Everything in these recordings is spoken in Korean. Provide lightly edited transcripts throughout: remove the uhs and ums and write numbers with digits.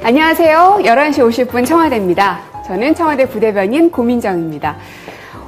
안녕하세요. 11시 50분 청와대입니다. 저는 청와대 부대변인 고민정입니다.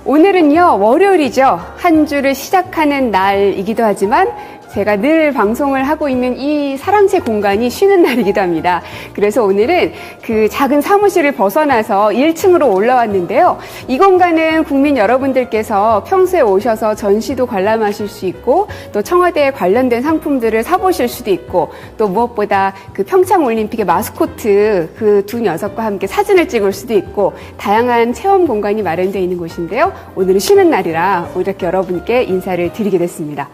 오늘은요, 월요일이죠. 한 주를 시작하는 날이기도 하지만 제가 늘 방송을 하고 있는 이 사랑채 공간이 쉬는 날이기도 합니다. 그래서 오늘은 그 작은 사무실을 벗어나서 1층으로 올라왔는데요. 이 공간은 국민 여러분들께서 평소에 오셔서 전시도 관람하실 수 있고 또 청와대에 관련된 상품들을 사보실 수도 있고 또 무엇보다 그 평창올림픽의 마스코트 그 두 녀석과 함께 사진을 찍을 수도 있고 다양한 체험 공간이 마련되어 있는 곳인데요. 오늘은 쉬는 날이라 이렇게 여러분께 인사를 드리게 됐습니다.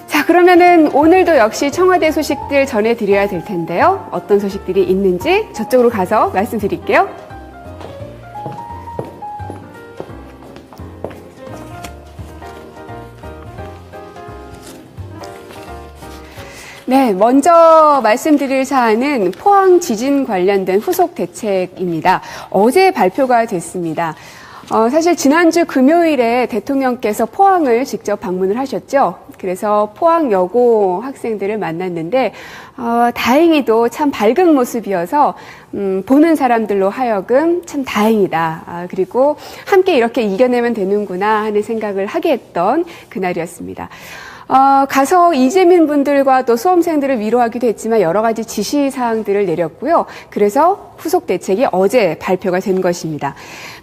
자, 그러면은 오늘도 역시 청와대 소식들 전해드려야 될 텐데요. 어떤 소식들이 있는지 저쪽으로 가서 말씀드릴게요. 네, 먼저 말씀드릴 사안은 포항 지진 관련된 후속 대책입니다. 어제 발표가 됐습니다. 사실 지난주 금요일에 대통령께서 포항을 직접 방문을 하셨죠. 그래서 포항 여고 학생들을 만났는데 다행히도 참 밝은 모습이어서 보는 사람들로 하여금 참 다행이다. 그리고 함께 이렇게 이겨내면 되는구나 하는 생각을 하게 했던 그날이었습니다. 가서 이재민 분들과 또 수험생들을 위로하기도 했지만 여러 가지 지시사항들을 내렸고요. 그래서 후속 대책이 어제 발표가 된 것입니다.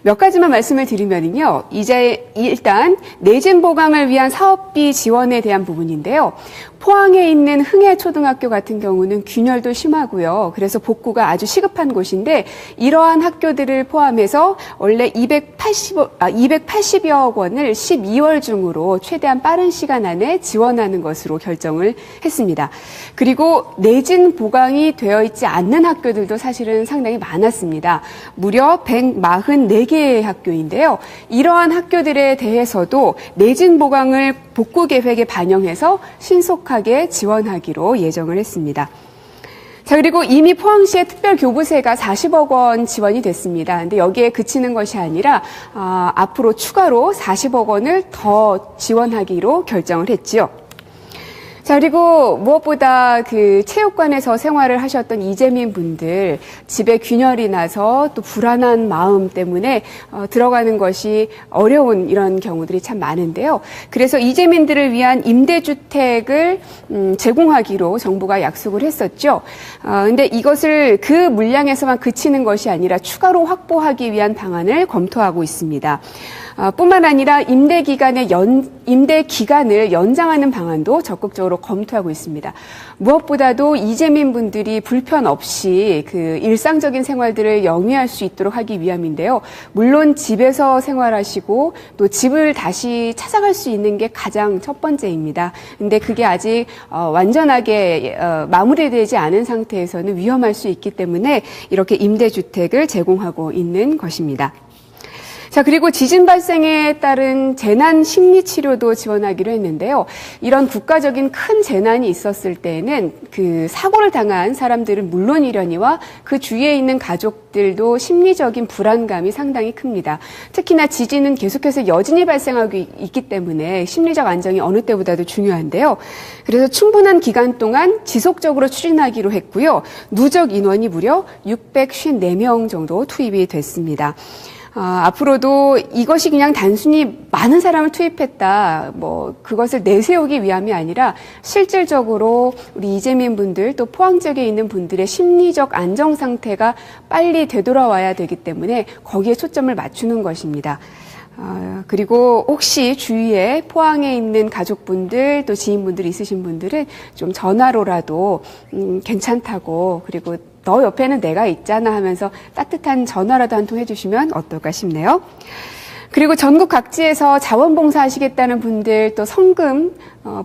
몇 가지만 말씀을 드리면요. 이제 일단 내진 보강을 위한 사업비 지원에 대한 부분인데요. 포항에 있는 흥해초등학교 같은 경우는 균열도 심하고요. 그래서 복구가 아주 시급한 곳인데 이러한 학교들을 포함해서 원래 280여억 원을 12월 중으로 최대한 빠른 시간 안에 지원하는 것으로 결정을 했습니다. 그리고 내진 보강이 되어 있지 않는 학교들도 사실은 상당히 많았습니다. 무려 144개의 학교인데요. 이러한 학교들에 대해서도 내진 보강을 복구 계획에 반영해서 신속하게 지원하기로 예정을 했습니다. 자, 그리고 이미 포항시의 특별교부세가 40억 원 지원이 됐습니다. 근데 여기에 그치는 것이 아니라 앞으로 추가로 40억 원을 더 지원하기로 결정을 했지요. 자, 그리고 무엇보다 그 체육관에서 생활을 하셨던 이재민 분들, 집에 균열이 나서 또 불안한 마음 때문에 들어가는 것이 어려운 이런 경우들이 참 많은데요. 그래서 이재민들을 위한 임대주택을 제공하기로 정부가 약속을 했었죠. 근데 이것을 그 물량에서만 그치는 것이 아니라 추가로 확보하기 위한 방안을 검토하고 있습니다. 뿐만 아니라 임대 기간을 연장하는 방안도 적극적으로 검토하고 있습니다. 무엇보다도 이재민 분들이 불편 없이 그 일상적인 생활들을 영위할 수 있도록 하기 위함인데요. 물론 집에서 생활하시고 또 집을 다시 찾아갈 수 있는 게 가장 첫 번째입니다. 근데 그게 아직 완전하게 마무리되지 않은 상태에서는 위험할 수 있기 때문에 이렇게 임대주택을 제공하고 있는 것입니다. 자, 그리고 지진 발생에 따른 재난 심리 치료도 지원하기로 했는데요. 이런 국가적인 큰 재난이 있었을 때에는 그 사고를 당한 사람들은 물론이려니와 그 주위에 있는 가족들도 심리적인 불안감이 상당히 큽니다. 특히나 지진은 계속해서 여진이 발생하고 있기 때문에 심리적 안정이 어느 때보다도 중요한데요. 그래서 충분한 기간 동안 지속적으로 추진하기로 했고요. 누적 인원이 무려 654명 정도 투입이 됐습니다. 앞으로도 이것이 그냥 단순히 많은 사람을 투입했다, 그것을 내세우기 위함이 아니라 실질적으로 우리 이재민 분들 또 포항 지역에 있는 분들의 심리적 안정 상태가 빨리 되돌아와야 되기 때문에 거기에 초점을 맞추는 것입니다. 그리고 혹시 주위에 포항에 있는 가족분들 또 지인분들이 있으신 분들은 좀 전화로라도 괜찮다고 그리고 너 옆에는 내가 있잖아 하면서 따뜻한 전화라도 한 통 해주시면 어떨까 싶네요. 그리고 전국 각지에서 자원봉사 하시겠다는 분들 또 성금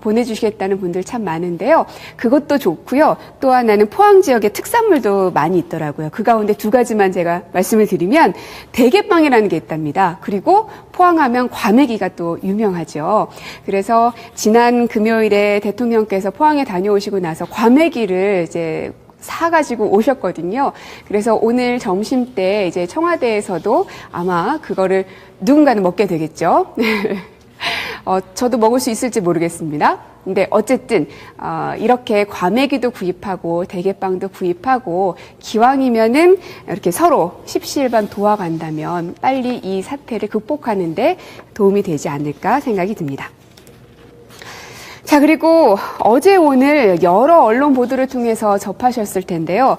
보내주시겠다는 분들 참 많은데요. 그것도 좋고요. 또 하나는 포항 지역에 특산물도 많이 있더라고요. 그 가운데 두 가지만 제가 말씀을 드리면 대게빵이라는 게 있답니다. 그리고 포항하면 과메기가 또 유명하죠. 그래서 지난 금요일에 대통령께서 포항에 다녀오시고 나서 과메기를 이제 사가지고 오셨거든요. 그래서 오늘 점심 때 이제 청와대에서도 아마 그거를 누군가는 먹게 되겠죠. 저도 먹을 수 있을지 모르겠습니다. 근데 어쨌든 이렇게 과메기도 구입하고 대게빵도 구입하고 기왕이면은 이렇게 서로 십시일반 도와간다면 빨리 이 사태를 극복하는데 도움이 되지 않을까 생각이 듭니다. 자, 그리고 어제 오늘 여러 언론 보도를 통해서 접하셨을 텐데요.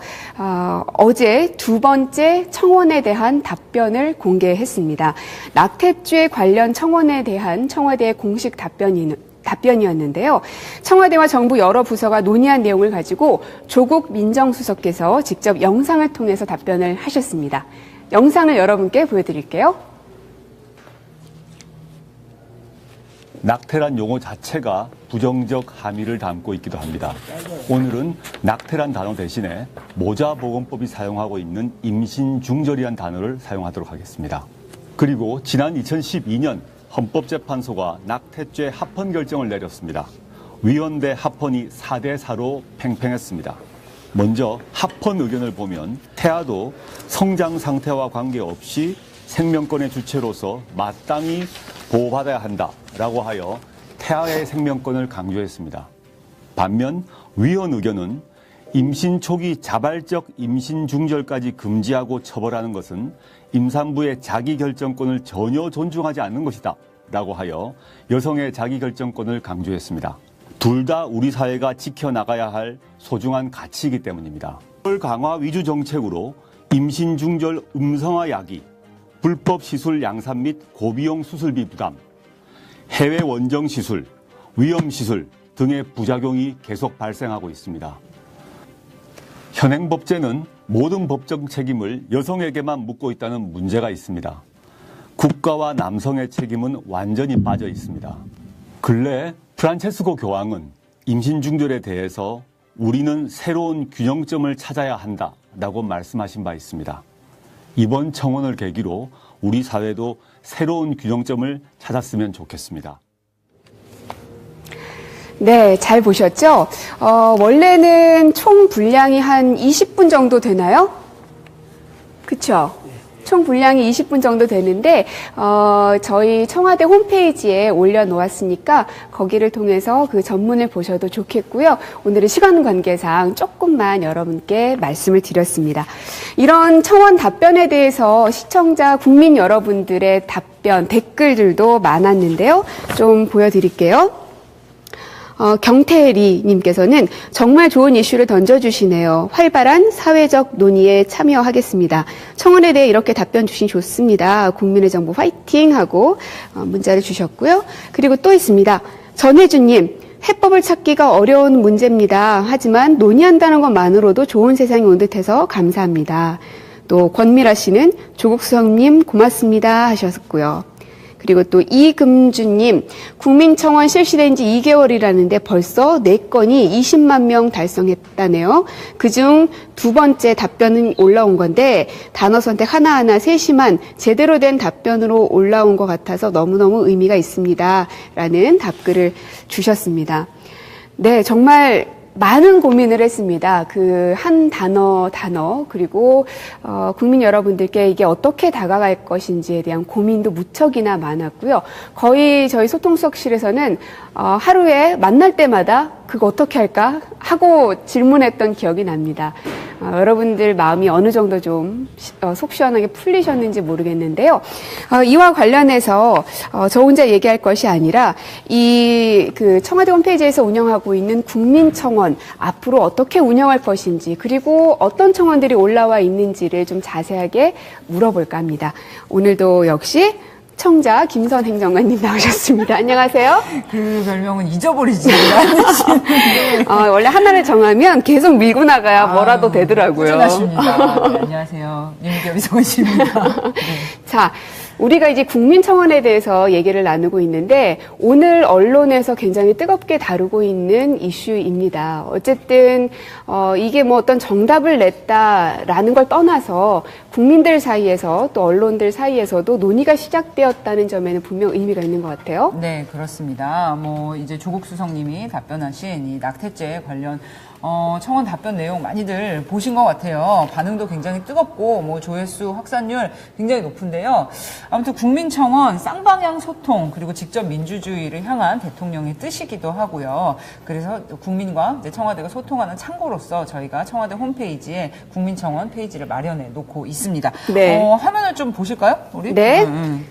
어제 두 번째 청원에 대한 답변을 공개했습니다. 낙태죄 관련 청원에 대한 청와대의 공식 답변이었는데요. 청와대와 정부 여러 부서가 논의한 내용을 가지고 조국 민정수석께서 직접 영상을 통해서 답변을 하셨습니다. 영상을 여러분께 보여드릴게요. 낙태란 용어 자체가 부정적 함의를 담고 있기도 합니다. 오늘은 낙태란 단어 대신에 모자보건법이 사용하고 있는 임신중절이란 단어를 사용하도록 하겠습니다. 그리고 지난 2012년 헌법재판소가 낙태죄 합헌 결정을 내렸습니다. 위원대 합헌이 4대4로 팽팽했습니다. 먼저 합헌 의견을 보면 태아도 성장 상태와 관계없이 생명권의 주체로서 마땅히 보호받아야 한다라고 하여 태아의 생명권을 강조했습니다. 반면 위원 의견은 임신 초기 자발적 임신 중절까지 금지하고 처벌하는 것은 임산부의 자기결정권을 전혀 존중하지 않는 것이다 라고 하여 여성의 자기결정권을 강조했습니다. 둘 다 우리 사회가 지켜나가야 할 소중한 가치이기 때문입니다. 걸 강화 위주 정책으로 임신 중절 음성화 야기, 불법 시술 양산 및 고비용 수술비 부담, 해외 원정 시술, 위험 시술 등의 부작용이 계속 발생하고 있습니다. 현행 법제는 모든 법적 책임을 여성에게만 묻고 있다는 문제가 있습니다. 국가와 남성의 책임은 완전히 빠져 있습니다. 근래 프란체스코 교황은 임신 중절에 대해서 우리는 새로운 균형점을 찾아야 한다라고 말씀하신 바 있습니다. 이번 청원을 계기로 우리 사회도 새로운 균형점을 찾았으면 좋겠습니다. 네, 잘 보셨죠? 원래는 총 분량이 한 20분 정도 되나요? 그쵸? 총 분량이 20분 정도 되는데 저희 청와대 홈페이지에 올려놓았으니까 거기를 통해서 그 전문을 보셔도 좋겠고요. 오늘은 시간 관계상 조금만 여러분께 말씀을 드렸습니다. 이런 청원 답변에 대해서 시청자 국민 여러분들의 답변 댓글들도 많았는데요. 좀 보여드릴게요. 경태리 님께서는 정말 좋은 이슈를 던져주시네요. 활발한 사회적 논의에 참여하겠습니다. 청원에 대해 이렇게 답변 주신 좋습니다. 국민의 정부 화이팅 하고 문자를 주셨고요. 그리고 또 있습니다. 전혜주님, 해법을 찾기가 어려운 문제입니다. 하지만 논의한다는 것만으로도 좋은 세상이 온 듯해서 감사합니다. 또 권미라 씨는 조국 수석님 고맙습니다 하셨고요. 그리고 또 이금주님, 국민청원 실시된 지 2개월이라는데 벌써 4건이 20만 명 달성했다네요. 그중 두 번째 답변은 올라온 건데 단어 선택 하나하나 세심한 제대로 된 답변으로 올라온 것 같아서 너무너무 의미가 있습니다. 라는 답글을 주셨습니다. 네, 정말 많은 고민을 했습니다. 그 한 단어 그리고 국민 여러분들께 이게 어떻게 다가갈 것인지에 대한 고민도 무척이나 많았고요. 거의 저희 소통수석실에서는 하루에 만날 때마다 그거 어떻게 할까 하고 질문했던 기억이 납니다. 여러분들 마음이 어느 정도 좀 속 시원하게 풀리셨는지 모르겠는데요. 이와 관련해서 저 혼자 얘기할 것이 아니라 그 청와대 홈페이지에서 운영하고 있는 국민청원 앞으로 어떻게 운영할 것인지 그리고 어떤 청원들이 올라와 있는지를 좀 자세하게 물어볼까 합니다. 오늘도 역시 청자 김선 행정관님 나오셨습니다. 안녕하세요. 그 별명은 잊어버리지 원래 하나를 정하면 계속 밀고 나가야 뭐라도 되더라고요. 꾸준하십니다. 네, 안녕하세요. 윤기엽 이성훈씨입니다. 네. 자, 우리가 이제 국민청원에 대해서 얘기를 나누고 있는데 오늘 언론에서 굉장히 뜨겁게 다루고 있는 이슈입니다. 어쨌든 이게 뭐 어떤 정답을 냈다라는 걸 떠나서 국민들 사이에서 또 언론들 사이에서도 논의가 시작되었다는 점에는 분명 의미가 있는 것 같아요. 네, 그렇습니다. 뭐 이제 조국 수석님이 답변하신 이 낙태죄 관련 청원 답변 내용 많이들 보신 것 같아요. 반응도 굉장히 뜨겁고 뭐 조회수 확산률 굉장히 높은데요. 아무튼 국민청원 쌍방향 소통 그리고 직접 민주주의를 향한 대통령의 뜻이기도 하고요. 그래서 국민과 이제 청와대가 소통하는 창고로서 저희가 청와대 홈페이지에 국민청원 페이지를 마련해 놓고 있습니다. 네. 화면을 좀 보실까요? 우리? 네.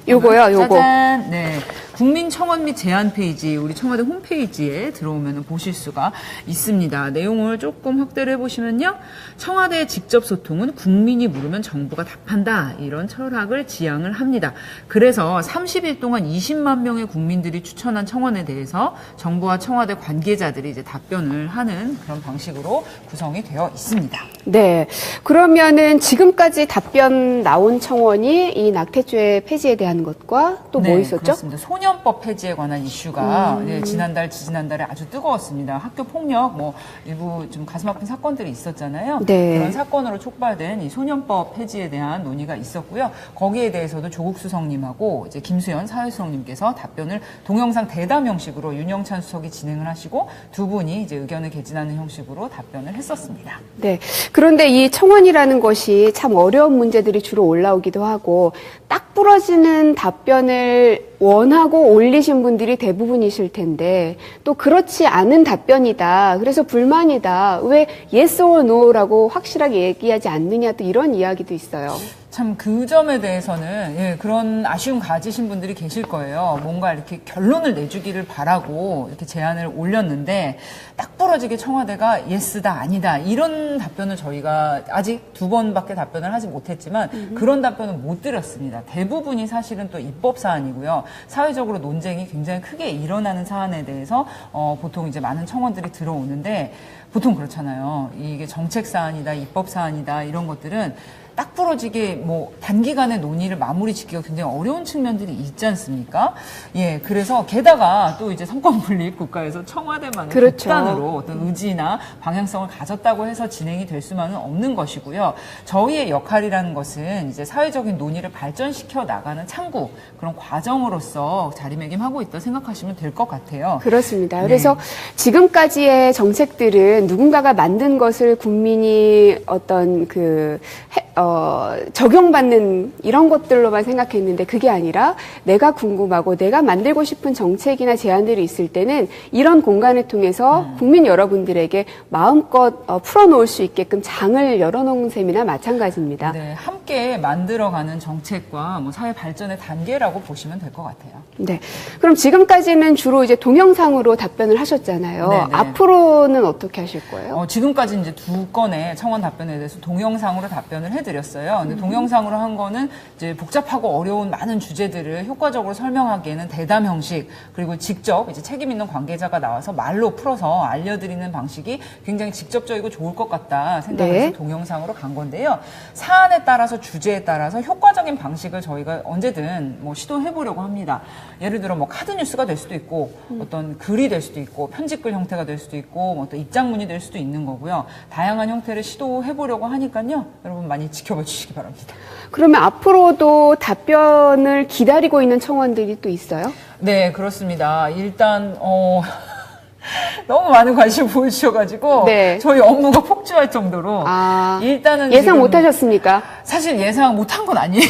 요거요, 요거. 짜잔. 네. 국민청원 및 제안 페이지, 우리 청와대 홈페이지에 들어오면 보실 수가 있습니다. 내용을 조금 확대를 해보시면요. 청와대의 직접 소통은 국민이 물으면 정부가 답한다. 이런 철학을 지향을 합니다. 그래서 30일 동안 20만 명의 국민들이 추천한 청원에 대해서 정부와 청와대 관계자들이 이제 답변을 하는 그런 방식으로 구성이 되어 있습니다. 네. 그러면은 지금까지 답변 나온 청원이 이 낙태죄 폐지에 대한 것과 또 뭐 있었죠? 그렇습니다. 소년법 폐지에 관한 이슈가 지난달, 지지난달에 아주 뜨거웠습니다. 학교 폭력, 뭐 일부 좀 가슴 아픈 사건들이 있었잖아요. 네. 그런 사건으로 촉발된 이 소년법 폐지에 대한 논의가 있었고요. 거기에 대해서도 조국 수석님하고 이제 김수현 사회수석님께서 답변을 동영상 대담 형식으로 윤영찬 수석이 진행을 하시고 두 분이 이제 의견을 개진하는 형식으로 답변을 했었습니다. 네. 그런데 이 청원이라는 것이 참 어려운 문제들이 주로 올라오기도 하고 딱 부러지는 답변을 원하고 올리신 분들이 대부분이실 텐데 또 그렇지 않은 답변이다. 그래서 불만이다. 왜 yes or no라고 확실하게 얘기하지 않느냐 또 이런 이야기도 있어요. 참 그 점에 대해서는 그런 아쉬움 가지신 분들이 계실 거예요. 뭔가 이렇게 결론을 내주기를 바라고 이렇게 제안을 올렸는데 딱 부러지게 청와대가 예스다 아니다 이런 답변을 저희가 아직 2번밖에 답변을 하지 못했지만 그런 답변은 못 드렸습니다. 대부분이 사실은 또 입법 사안이고요. 사회적으로 논쟁이 굉장히 크게 일어나는 사안에 대해서 보통 이제 많은 청원들이 들어오는데 보통 그렇잖아요. 이게 정책 사안이다, 입법 사안이다 이런 것들은 딱 부러지게 뭐 단기간에 논의를 마무리 짓기가 굉장히 어려운 측면들이 있지 않습니까? 예, 그래서 게다가 또 이제 성과 분립 국가에서 청와대만의 그렇죠. 독단으로 어떤 의지나 방향성을 가졌다고 해서 진행이 될 수만은 없는 것이고요. 저희의 역할이라는 것은 이제 사회적인 논의를 발전시켜 나가는 창구 그런 과정으로서 자리매김하고 있다 생각하시면 될 것 같아요. 그렇습니다. 그래서 지금까지의 정책들은 누군가가 만든 것을 국민이 어떤 적용받는 이런 것들로만 생각했는데 그게 아니라 내가 궁금하고 내가 만들고 싶은 정책이나 제안들이 있을 때는 이런 공간을 통해서 국민 여러분들에게 마음껏 풀어놓을 수 있게끔 장을 열어놓은 셈이나 마찬가지입니다. 네, 함께 만들어가는 정책과 뭐 사회 발전의 단계라고 보시면 될 것 같아요. 네. 그럼 지금까지는 주로 이제 동영상으로 답변을 하셨잖아요. 네네. 앞으로는 어떻게 하실 거예요? 지금까지 이제 2건의 청원 답변에 대해서 동영상으로 답변을 해드렸어요. 근데 동영상으로 한 거는 이제 복잡하고 어려운 많은 주제들을 효과적으로 설명하기에는 대담 형식 그리고 직접 이제 책임 있는 관계자가 나와서 말로 풀어서 알려드리는 방식이 굉장히 직접적이고 좋을 것 같다 생각해서 네. 동영상으로 간 건데요. 사안에 따라서 주제에 따라서 효과적인 방식을 저희가 언제든 뭐 시도해보려고 합니다. 예를 들어 뭐 카드 뉴스가 될 수도 있고 어떤 글이 될 수도 있고 편집글 형태가 될 수도 있고 뭐 또 입장문이 될 수도 있는 거고요. 다양한 형태를 시도해보려고 하니까요. 여러분 많이 지켜봐 주시기 바랍니다. 그러면 앞으로도 답변을 기다리고 있는 청원들이 또 있어요? 네, 그렇습니다. 일단 너무 많은 관심 보여주셔가지고 네. 저희 업무가 폭주할 정도로 일단은 예상 지금 못하셨습니까? 사실 예상 못한 건 아니에요.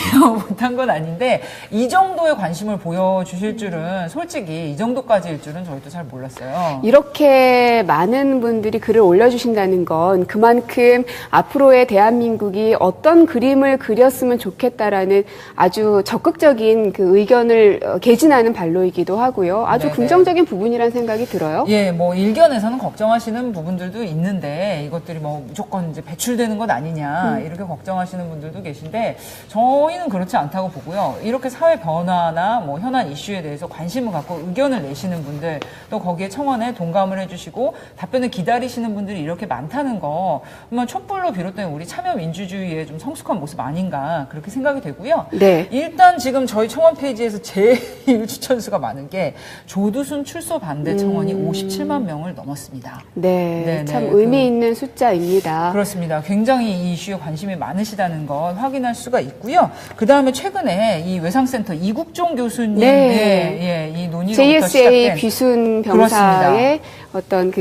못한 건 아닌데 이 정도의 관심을 보여주실 줄은 솔직히 이 정도까지일 줄은 저희도 잘 몰랐어요. 이렇게 많은 분들이 글을 올려주신다는 건 그만큼 앞으로의 대한민국이 어떤 그림을 그렸으면 좋겠다라는 아주 적극적인 그 의견을 개진하는 발로이기도 하고요. 아주 네네. 긍정적인 부분이라는 생각이 들어요. 예, 뭐 일견에서는 걱정하시는 부분들도 있는데 이것들이 뭐 무조건 이제 배출되는 것 아니냐 이렇게 걱정하시는 분들도 계신데 저희는 그렇지 않다고 보고요. 이렇게 사회 변화나 뭐 현안 이슈에 대해서 관심을 갖고 의견을 내시는 분들 또 거기에 청원에 동감을 해주시고 답변을 기다리시는 분들이 이렇게 많다는 거 정말 촛불로 비롯된 우리 참여 민주주의의 좀 성숙한 모습 아닌가 그렇게 생각이 되고요. 네. 일단 지금 저희 청원 페이지에서 제일 추천수가 많은 게 조두순 출소 반대 청원이 57만 명을 넘었습니다. 네, 네네, 참 의미 있는 숫자입니다. 그렇습니다. 굉장히 이 이슈에 관심이 많으시다는 걸 확인할 수가 있고요. 그 다음에 최근에 이 외상센터 이국종 교수님 네. 이 논의로부터 JSA 시작된 비순 병사의 어떤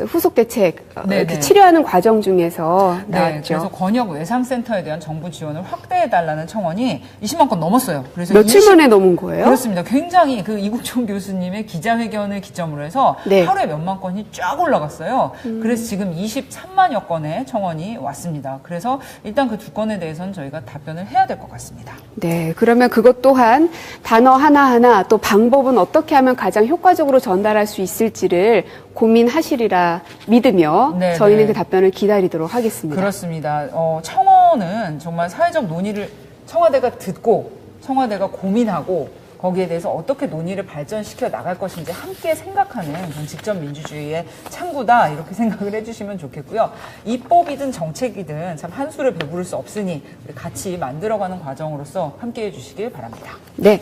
후속 대책, 네네. 치료하는 과정 중에서 네, 나왔죠. 그래서 권역 외상센터에 대한 정부 지원을 확대해달라는 청원이 20만 건 넘었어요. 그래서 며칠 만에 넘은 거예요? 그렇습니다. 굉장히 이국종 교수님의 기자회견을 기점으로 해서 네. 하루에 몇만 건이 쫙 올라갔어요. 그래서 지금 23만여 건의 청원이 왔습니다. 그래서 일단 그 두 건에 대해서는 저희가 답변을 해야 될 것 같습니다. 네, 그러면 그것 또한 단어 하나하나 또 방법은 어떻게 하면 가장 효과적으로 전달할 수 있을지를 고민하시리라 믿으며 네, 저희는 네. 그 답변을 기다리도록 하겠습니다. 그렇습니다. 청원은 정말 사회적 논의를 청와대가 듣고 청와대가 고민하고 거기에 대해서 어떻게 논의를 발전시켜 나갈 것인지 함께 생각하는 그런 직접 민주주의의 창구다 이렇게 생각을 해주시면 좋겠고요. 입법이든 정책이든 참 한 수를 배부를 수 없으니 우리 같이 만들어가는 과정으로서 함께해 주시길 바랍니다. 네.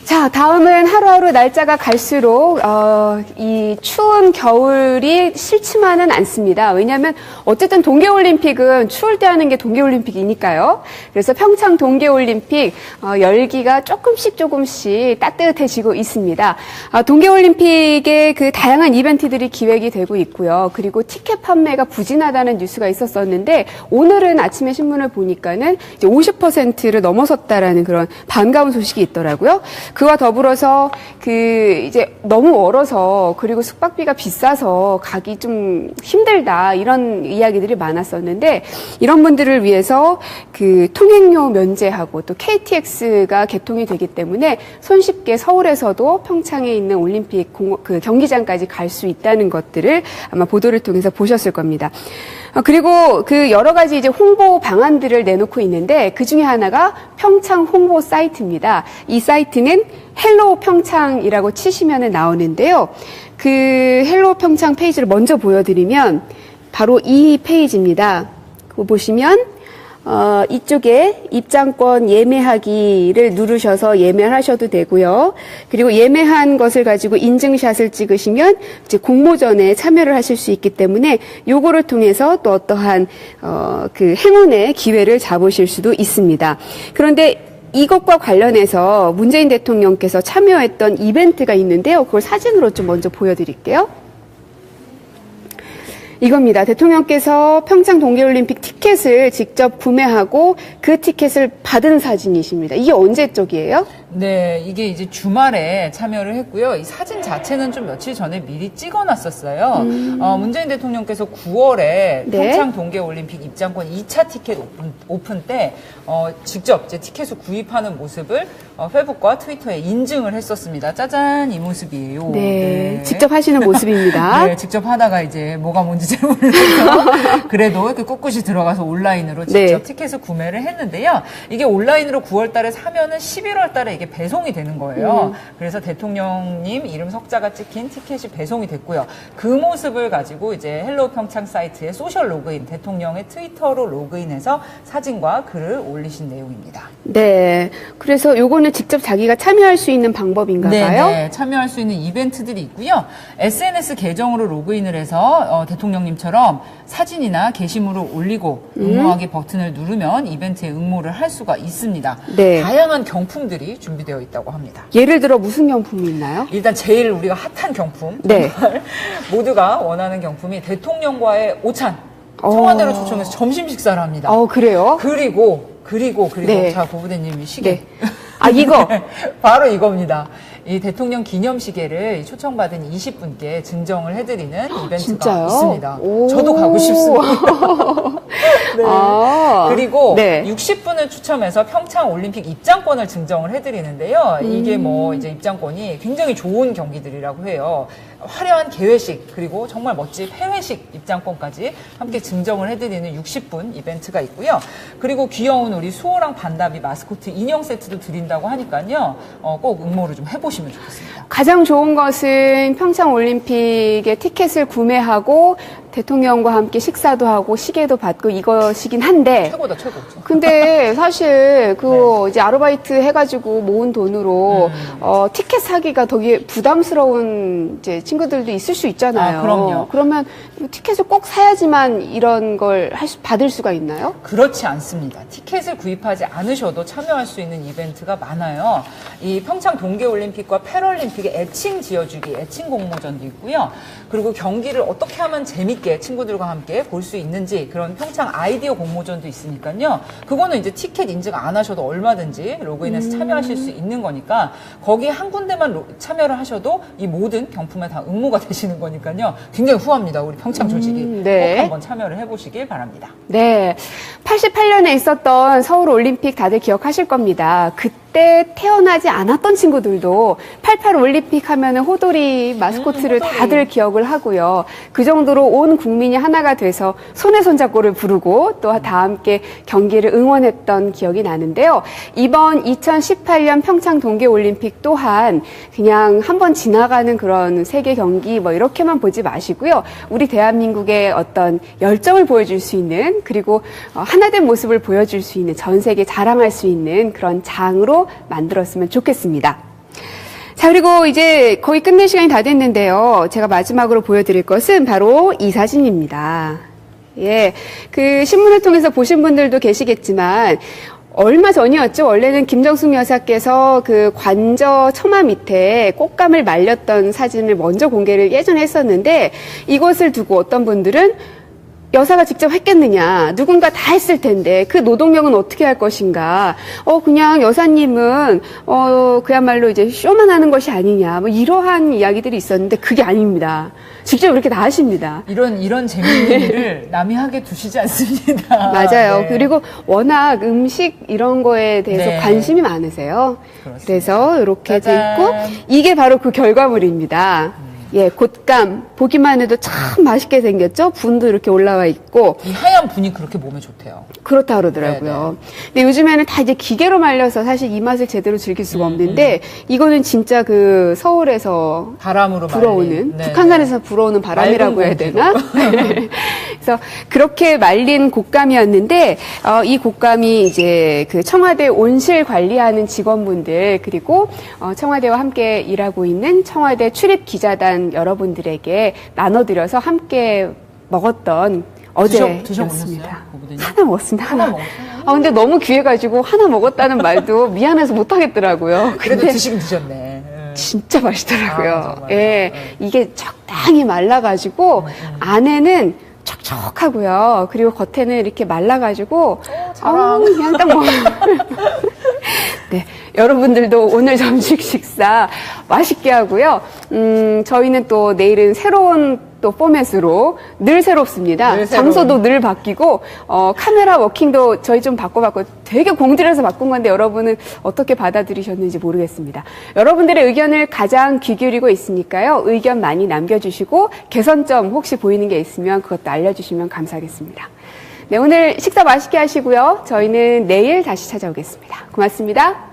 자, 다음은 하루하루 날짜가 갈수록 이 추운 겨울이 싫지만은 않습니다. 왜냐하면 어쨌든 동계올림픽은 추울 때 하는 게 동계올림픽이니까요. 그래서 평창 동계올림픽 열기가 조금씩 따뜻해지고 있습니다. 동계올림픽의 그 다양한 이벤트들이 기획이 되고 있고요. 그리고 티켓 판매가 부진하다는 뉴스가 있었었는데 오늘은 아침에 신문을 보니까는 이제 50%를 넘어섰다라는 그런 반가운 소식이 있더라고요. 그와 더불어서 이제 너무 멀어서 그리고 숙박비가 비싸서 가기 좀 힘들다 이런 이야기들이 많았었는데 이런 분들을 위해서 통행료 면제하고 또 KTX가 개통이 되기 때문에 손쉽게 서울에서도 평창에 있는 올림픽 경기장까지 갈 수 있다는 것들을 아마 보도를 통해서 보셨을 겁니다. 그리고 여러 가지 이제 홍보 방안들을 내놓고 있는데 그 중에 하나가 평창 홍보 사이트입니다. 이 사이트는 헬로우 평창이라고 치시면 나오는데요. 헬로우 평창 페이지를 먼저 보여드리면 바로 이 페이지입니다. 그거 보시면 이쪽에 입장권 예매하기를 누르셔서 예매를 하셔도 되고요. 그리고 예매한 것을 가지고 인증샷을 찍으시면 이제 공모전에 참여를 하실 수 있기 때문에 요거를 통해서 또 어떠한 행운의 기회를 잡으실 수도 있습니다. 그런데 이것과 관련해서 문재인 대통령께서 참여했던 이벤트가 있는데요. 그걸 사진으로 좀 먼저 보여드릴게요. 이겁니다. 대통령께서 평창 동계올림픽 티켓을 직접 구매하고 그 티켓을 받은 사진이십니다. 이게 언제 쪽이에요? 네, 이게 이제 주말에 참여를 했고요. 이 사진 자체는 좀 며칠 전에 미리 찍어놨었어요. 문재인 대통령께서 9월에 네. 평창 동계올림픽 입장권 2차 티켓 오픈 때 직접 이제 티켓을 구입하는 모습을 페이스북과 트위터에 인증을 했었습니다. 짜잔, 이 모습이에요. 네, 직접 하시는 모습입니다. 네, 직접 하다가 이제 뭐가 뭔지 잘 몰라서 그래도 이렇게 꿋꿋이 들어가서 온라인으로 직접 네. 티켓을 구매를 했는데요. 이게 온라인으로 9월 달에 사면은 11월 달에 이게 배송이 되는 거예요. 그래서 대통령님 이름 석자가 찍힌 티켓이 배송이 됐고요. 그 모습을 가지고 이제 헬로우 평창 사이트에 소셜 로그인, 대통령의 트위터로 로그인해서 사진과 글을 올리신 내용입니다. 네, 그래서 요거는 직접 자기가 참여할 수 있는 방법인가 봐요? 네, 참여할 수 있는 이벤트들이 있고요. SNS 계정으로 로그인을 해서 대통령님처럼 사진이나 게시물을 올리고 응모하기 버튼을 누르면 이벤트에 응모를 할 수가 있습니다. 네. 다양한 경품들이 준비되어 있다고 합니다. 예를 들어 무슨 경품이 있나요? 일단 제일 우리가 핫한 경품, 네. 정말 모두가 원하는 경품이 대통령과의 오찬, 청와대로 초청해서 점심 식사를 합니다. 그래요? 그리고 네. 자 고부대님이 시계. 네. 아, 이거? 바로 이거입니다. 이 대통령 기념 시계를 초청받은 20분께 증정을 해드리는 이벤트가 진짜요? 있습니다. 오. 저도 가고 싶습니다. 네. 그리고 네. 60분을 추첨해서 평창 올림픽 입장권을 증정을 해드리는데요. 이게 뭐 이제 입장권이 굉장히 좋은 경기들이라고 해요. 화려한 개회식 그리고 정말 멋진 폐회식 입장권까지 함께 증정을 해드리는 60분 이벤트가 있고요. 그리고 귀여운 우리 수호랑 반다비 마스코트 인형 세트도 드린다고 하니까요. 꼭 응모를 좀 해보시면 좋겠습니다. 가장 좋은 것은 평창 올림픽의 티켓을 구매하고 대통령과 함께 식사도 하고 시계도 받고 이것이긴 한데 최고다, 최고. 근데 사실 이제 아르바이트 해가지고 모은 돈으로 티켓 사기가 되게 부담스러운 이제 친구들도 있을 수 있잖아요. 아, 그럼요. 그러면 티켓을 꼭 사야지만 이런 걸 받을 수가 있나요? 그렇지 않습니다. 티켓을 구입하지 않으셔도 참여할 수 있는 이벤트가 많아요. 이 평창 동계올림픽과 패럴림픽의 애칭 지어주기, 애칭 공모전도 있고요. 그리고 경기를 어떻게 하면 재밌게 친구들과 함께 볼 수 있는지 그런 평창 아이디어 공모전도 있으니까요. 그거는 이제 티켓 인증 안 하셔도 얼마든지 로그인해서 참여하실 수 있는 거니까 거기 한 군데만 참여를 하셔도 이 모든 경품에 다 응모가 되시는 거니까요. 굉장히 후합니다. 우리 평창 조직이 네. 꼭 한번 참여를 해보시길 바랍니다. 네. 88년에 있었던 서울올림픽 다들 기억하실 겁니다. 그때 태어나지 않았던 친구들도 88 올림픽 하면은 호돌이 마스코트를 호돌이. 다들 기억을 하고요. 그 정도로 온 국민이 하나가 돼서 손에 손잡고를 부르고 또 다 함께 경기를 응원했던 기억이 나는데요. 이번 2018년 평창 동계올림픽 또한 그냥 한번 지나가는 그런 세계 경기 뭐 이렇게만 보지 마시고요. 우리 대한민국의 어떤 열정을 보여줄 수 있는 그리고 하나된 모습을 보여줄 수 있는 전 세계 자랑할 수 있는 그런 장으로 만들었으면 좋겠습니다. 자, 그리고 이제 거의 끝낼 시간이 다 됐는데요. 제가 마지막으로 보여드릴 것은 바로 이 사진입니다. 예. 그 신문을 통해서 보신 분들도 계시겠지만, 얼마 전이었죠. 원래는 김정숙 여사께서 그 관저 처마 밑에 꽃감을 말렸던 사진을 먼저 공개를 예전에 했었는데, 이것을 두고 어떤 분들은 여사가 직접 했겠느냐. 누군가 다 했을 텐데 그 노동력은 어떻게 할 것인가. 그냥 여사님은 그야말로 이제 쇼만 하는 것이 아니냐. 뭐 이러한 이야기들이 있었는데 그게 아닙니다. 직접 그렇게 다 하십니다. 이런 재미있는 일을 남이 하게 두시지 않습니다. 맞아요. 네. 그리고 워낙 음식 이런 거에 대해서 네. 관심이 많으세요. 그렇습니다. 그래서 이렇게 돼 짜잔. 있고 이게 바로 그 결과물입니다. 예, 곶감 보기만 해도 참 맛있게 생겼죠. 분도 이렇게 올라와 있고 이 하얀 분이 그렇게 몸에 좋대요. 그렇다 그러더라고요. 근데 요즘에는 다 이제 기계로 말려서 사실 이 맛을 제대로 즐길 수가 없는데 이거는 진짜 그 서울에서 바람으로 불어오는 말린. 네, 북한산에서 불어오는 바람이라고 해야 되나? 그래서 그렇게 말린 곶감이었는데 이 곶감이 이제 그 청와대 온실 관리하는 직원분들 그리고 청와대와 함께 일하고 있는 청와대 출입 기자단 여러분들에게 나눠드려서 함께 먹었던 어제였습니다. 드셔보셨어요? 고부대님? 하나 먹었습니다. 하나. 먹었어요? 근데 너무 귀해가지고 하나 먹었다는 말도 미안해서 못하겠더라고요. 그래도 근데 드시긴 드셨네. 진짜 맛있더라고요. 아, 정말요? 예, 네. 이게 적당히 말라가지고 안에는 촉촉하고요. 그리고 겉에는 이렇게 말라가지고 자랑. 그냥 딱 먹어요. 네, 여러분들도 오늘 점심 식사 맛있게 하고요. 저희는 또 내일은 새로운 또 포맷으로 늘 새롭습니다. 늘 새로운. 장소도 늘 바뀌고 카메라 워킹도 저희 좀 바꿔봤고 되게 공들여서 바꾼 건데 여러분은 어떻게 받아들이셨는지 모르겠습니다. 여러분들의 의견을 가장 귀 기울이고 있으니까요. 의견 많이 남겨주시고 개선점 혹시 보이는 게 있으면 그것도 알려주시면 감사하겠습니다. 네, 오늘 식사 맛있게 하시고요. 저희는 내일 다시 찾아오겠습니다. 고맙습니다.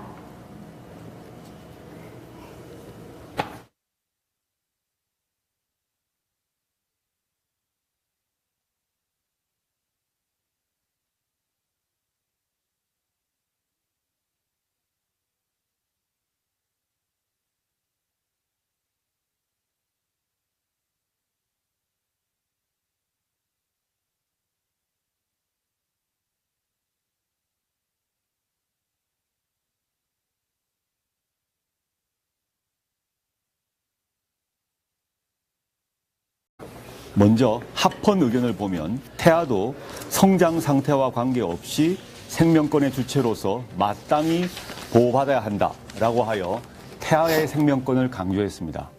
먼저 합헌 의견을 보면 태아도 성장 상태와 관계없이 생명권의 주체로서 마땅히 보호받아야 한다라고 하여 태아의 생명권을 강조했습니다.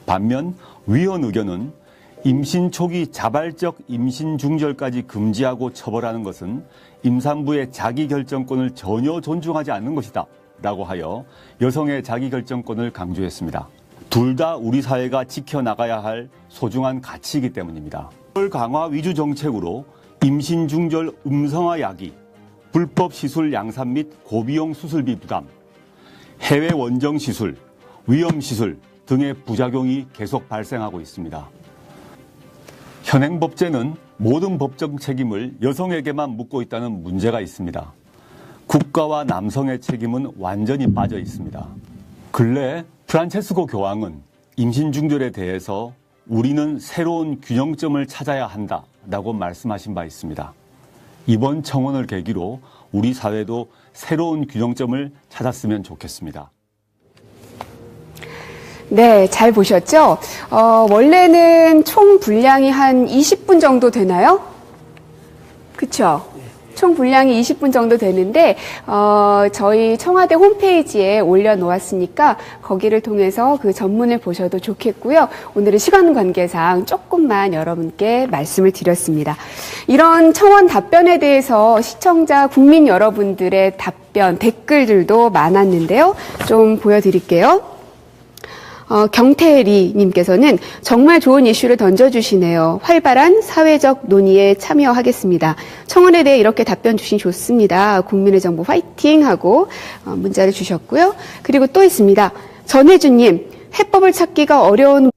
반면 위헌 의견은 임신 초기 자발적 임신 중절까지 금지하고 처벌하는 것은 임산부의 자기결정권을 전혀 존중하지 않는 것이다 라고 하여 여성의 자기결정권을 강조했습니다. 둘 다 우리 사회가 지켜나가야 할 소중한 가치이기 때문입니다. 걸 강화 위주 정책으로 임신 중절 음성화 야기, 불법 시술 양산 및 고비용 수술비 부담, 해외 원정 시술, 위험 시술 등의 부작용이 계속 발생하고 있습니다. 현행법제는 모든 법적 책임을 여성에게만 묻고 있다는 문제가 있습니다. 국가와 남성의 책임은 완전히 빠져 있습니다. 근래 프란체스코 교황은 임신 중절에 대해서 우리는 새로운 균형점을 찾아야 한다라고 말씀하신 바 있습니다. 이번 청원을 계기로 우리 사회도 새로운 균형점을 찾았으면 좋겠습니다. 네, 잘 보셨죠? 원래는 총 분량이 한 20분 정도 되나요? 그쵸? 총 분량이 20분 정도 되는데, 저희 청와대 홈페이지에 올려놓았으니까 거기를 통해서 그 전문을 보셔도 좋겠고요. 오늘은 시간 관계상 조금만 여러분께 말씀을 드렸습니다. 이런 청원 답변에 대해서 시청자, 국민 여러분들의 답변, 댓글들도 많았는데요. 좀 보여드릴게요. 경태리 님께서는 정말 좋은 이슈를 던져주시네요. 활발한 사회적 논의에 참여하겠습니다. 청원에 대해 이렇게 답변 주신 좋습니다. 국민의 정부 화이팅 하고 문자를 주셨고요. 그리고 또 있습니다. 전혜주님, 해법을 찾기가 어려운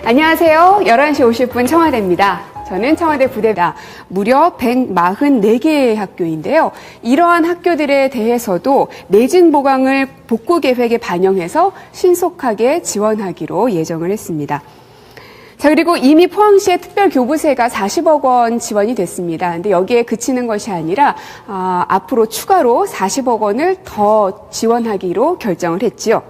안녕하세요. 11시 50분 청와대입니다. 저는 청와대 부대입니다. 무려 144개의 학교인데요. 이러한 학교들에 대해서도 내진 보강을 복구 계획에 반영해서 신속하게 지원하기로 예정을 했습니다. 자, 그리고 이미 포항시의 특별교부세가 40억 원 지원이 됐습니다. 근데 여기에 그치는 것이 아니라 앞으로 추가로 40억 원을 더 지원하기로 결정을 했지요.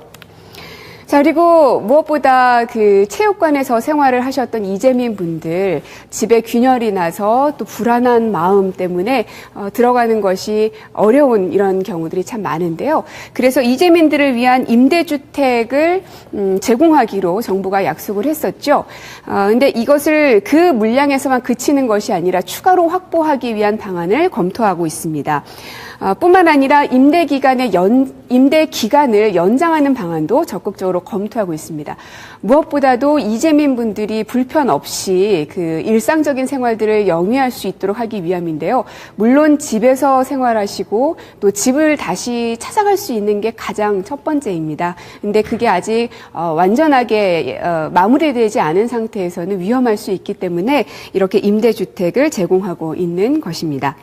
자, 그리고 무엇보다 그 체육관에서 생활을 하셨던 이재민 분들, 집에 균열이 나서 또 불안한 마음 때문에 들어가는 것이 어려운 이런 경우들이 참 많은데요. 그래서 이재민들을 위한 임대주택을 제공하기로 정부가 약속을 했었죠. 근데 이것을 그 물량에서만 그치는 것이 아니라 추가로 확보하기 위한 방안을 검토하고 있습니다. 뿐만 아니라 임대 기간을 연장하는 방안도 적극적으로 검토하고 있습니다. 무엇보다도 이재민 분들이 불편 없이 그 일상적인 생활들을 영위할 수 있도록 하기 위함인데요. 물론 집에서 생활하시고 또 집을 다시 찾아갈 수 있는 게 가장 첫 번째입니다. 근데 그게 아직 완전하게 마무리되지 않은 상태에서는 위험할 수 있기 때문에 이렇게 임대주택을 제공하고 있는 것입니다.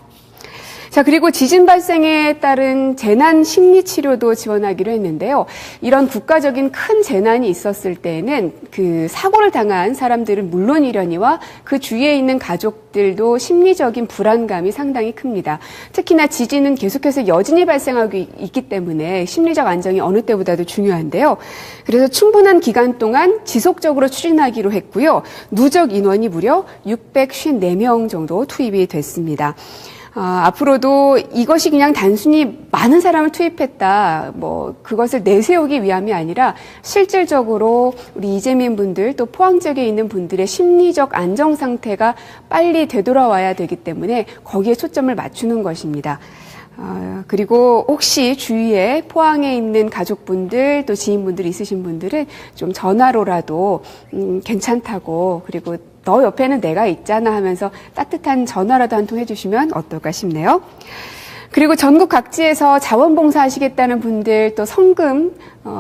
자, 그리고 지진 발생에 따른 재난 심리 치료도 지원하기로 했는데요. 이런 국가적인 큰 재난이 있었을 때에는 그 사고를 당한 사람들은 물론이려니와 그 주위에 있는 가족들도 심리적인 불안감이 상당히 큽니다. 특히나 지진은 계속해서 여진이 발생하고 있기 때문에 심리적 안정이 어느 때보다도 중요한데요. 그래서 충분한 기간 동안 지속적으로 추진하기로 했고요. 누적 인원이 무려 654명 정도 투입이 됐습니다. 앞으로도 이것이 그냥 단순히 많은 사람을 투입했다, 그것을 내세우기 위함이 아니라 실질적으로 우리 이재민 분들 또 포항 지역에 있는 분들의 심리적 안정 상태가 빨리 되돌아와야 되기 때문에 거기에 초점을 맞추는 것입니다. 그리고 혹시 주위에 포항에 있는 가족분들 또 지인분들이 있으신 분들은 좀 전화로라도 괜찮다고, 그리고 너 옆에는 내가 있잖아 하면서 따뜻한 전화라도 한 통 해주시면 어떨까 싶네요. 그리고 전국 각지에서 자원봉사 하시겠다는 분들, 또 성금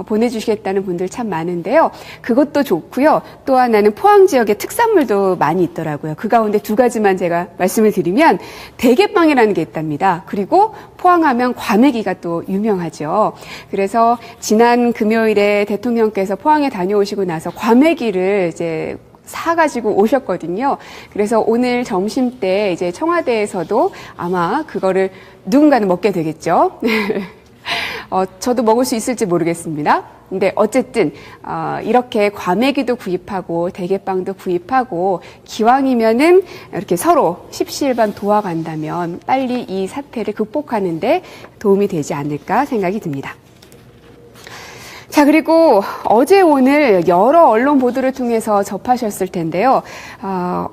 보내주시겠다는 분들 참 많은데요. 그것도 좋고요. 또 하나는 포항 지역에 특산물도 많이 있더라고요. 그 가운데 두 가지만 제가 말씀을 드리면 대게빵이라는 게 있답니다. 그리고 포항하면 과메기가 또 유명하죠. 그래서 지난 금요일에 대통령께서 포항에 다녀오시고 나서 과메기를 이제 사가지고 오셨거든요. 그래서 오늘 점심 때 이제 청와대에서도 아마 그거를 누군가는 먹게 되겠죠. 저도 먹을 수 있을지 모르겠습니다. 근데 어쨌든 이렇게 과메기도 구입하고 대게빵도 구입하고 기왕이면은 이렇게 서로 십시일반 도와간다면 빨리 이 사태를 극복하는 데 도움이 되지 않을까 생각이 듭니다. 자, 그리고 어제 오늘 여러 언론 보도를 통해서 접하셨을 텐데요.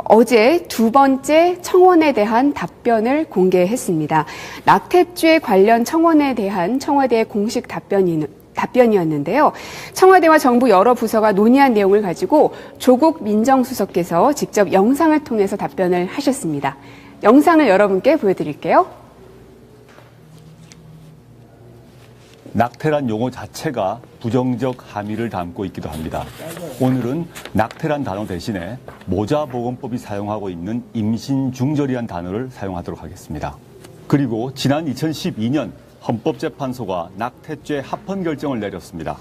어제 두 번째 청원에 대한 답변을 공개했습니다. 낙태죄 관련 청원에 대한 청와대의 공식 답변이었는데요. 청와대와 정부 여러 부서가 논의한 내용을 가지고 조국 민정수석께서 직접 영상을 통해서 답변을 하셨습니다. 영상을 여러분께 보여드릴게요. 낙태란 용어 자체가 부정적 함의를 담고 있기도 합니다. 오늘은 낙태란 단어 대신에 모자보건법이 사용하고 있는 임신중절이란 단어를 사용하도록 하겠습니다. 그리고 지난 2012년 헌법재판소가 낙태죄 합헌 결정을 내렸습니다.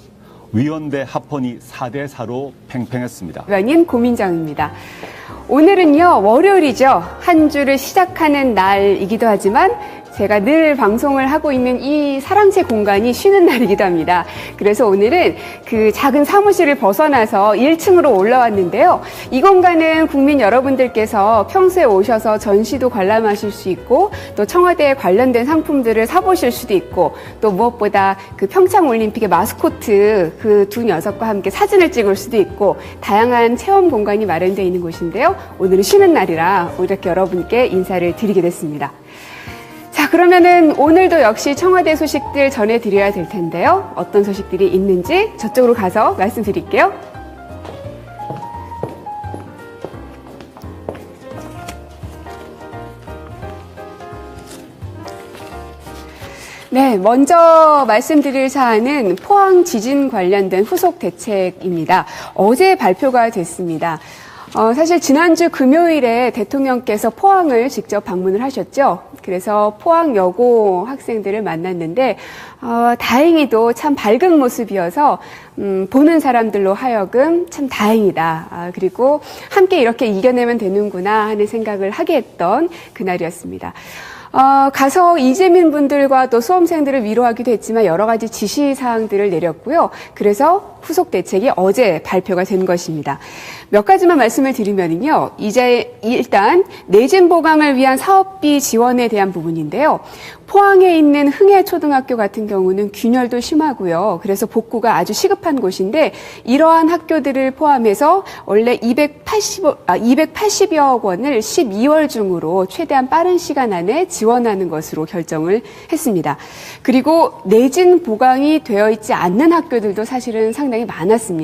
위원대 합헌이 4대4로 팽팽했습니다. 위원인 고민정입니다. 오늘은요, 월요일이죠. 한 주를 시작하는 날이기도 하지만 제가 늘 방송을 하고 있는 이 사랑채 공간이 쉬는 날이기도 합니다. 그래서 오늘은 그 작은 사무실을 벗어나서 1층으로 올라왔는데요. 이 공간은 국민 여러분들께서 평소에 오셔서 전시도 관람하실 수 있고 또 청와대에 관련된 상품들을 사보실 수도 있고 또 무엇보다 그 평창올림픽의 마스코트 그 두 녀석과 함께 사진을 찍을 수도 있고 다양한 체험 공간이 마련되어 있는 곳인데요. 오늘은 쉬는 날이라 이렇게 여러분께 인사를 드리게 됐습니다. 자, 그러면은 오늘도 역시 청와대 소식들 전해드려야 될 텐데요. 어떤 소식들이 있는지 저쪽으로 가서 말씀드릴게요. 네, 먼저 말씀드릴 사안은 포항 지진 관련된 후속 대책입니다. 어제 발표가 됐습니다. 사실 지난주 금요일에 대통령께서 포항을 직접 방문을 하셨죠. 그래서 포항 여고 학생들을 만났는데 다행히도 참 밝은 모습이어서 보는 사람들로 하여금 참 다행이다. 그리고 함께 이렇게 이겨내면 되는구나 하는 생각을 하게 했던 그날이었습니다. 가서 이재민 분들과 또 수험생들을 위로하기도 했지만 여러 가지 지시사항들을 내렸고요. 그래서 후속 대책이 어제 발표가 된 것입니다. 몇 가지만 말씀을 드리면요. 이제 일단 내진 보강을 위한 사업비 지원에 대한 부분인데요. 포항에 있는 흥해초등학교 같은 경우는 균열도 심하고요. 그래서 복구가 아주 시급한 곳인데 이러한 학교들을 포함해서 원래 280여억 원을 12월 중으로 최대한 빠른 시간 안에 지원하는 것으로 결정을 했습니다. 그리고 내진 보강이 되어 있지 않는 학교들도 사실은 상당히 많았습니다.